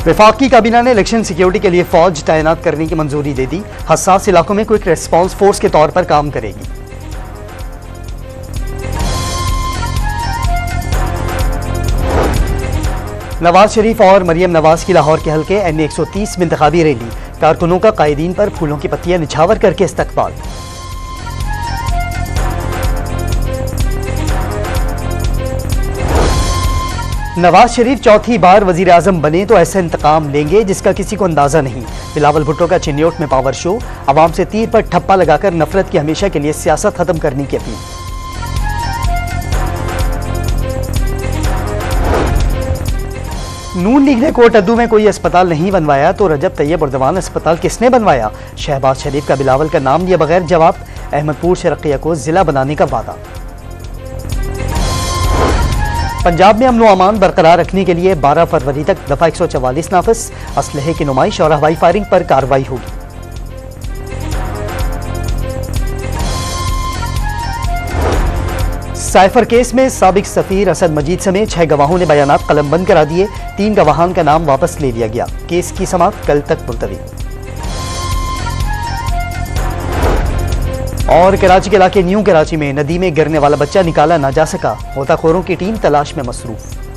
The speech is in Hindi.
वफाकी काबीना ने इलेक्शन सिक्योरिटी के लिए फौज तैनात करने की मंजूरी दे दी। हसास इलाकों में क्विक रेस्पॉन्स फोर्स के तौर पर काम करेगी। नवाज शरीफ और मरियम नवाज की लाहौर के हल्के NA 130 में इंतखाबी रैली। कारकुनों का कायदीन पर फूलों की पत्तियां निछावर करके इस्तकबाल। नवाज शरीफ चौथी बार वजीर आजम बने तो ऐसा इंतकाम लेंगे जिसका किसी को अंदाजा नहीं। बिलावल भुट्टो का चिन्योट में पावर शो। अवाम से तीर पर ठप्पा लगाकर नफरत की हमेशा के लिए सियासत खत्म करने की अपील। नून लीग ने कोटअद्दू में कोई अस्पताल नहीं बनवाया तो रजब तैयब उर्दवान अस्पताल किसने बनवाया। शहबाज शरीफ का बिलावल का नाम लिए बगैर जवाब। अहमदपुर शरकिया को जिला बनाने का वादा। पंजाब में अमन व अमान बरकरार रखने के लिए 12 फरवरी तक दफा 144 नाफिज। असलहे की नुमाइश और हवाई फायरिंग पर कार्रवाई होगी। साइफर केस में साबिक सफीर असद मजीद समेत 6 गवाहों ने बयानात कलमबंद करा दिए। 3 गवाहान का नाम वापस ले लिया गया। केस की समाअत कल तक मुलतवी। और कराची के इलाके न्यू कराची में नदी में गिरने वाला बच्चा निकाला ना जा सका। गोताखोरों की टीम तलाश में मसरूफ।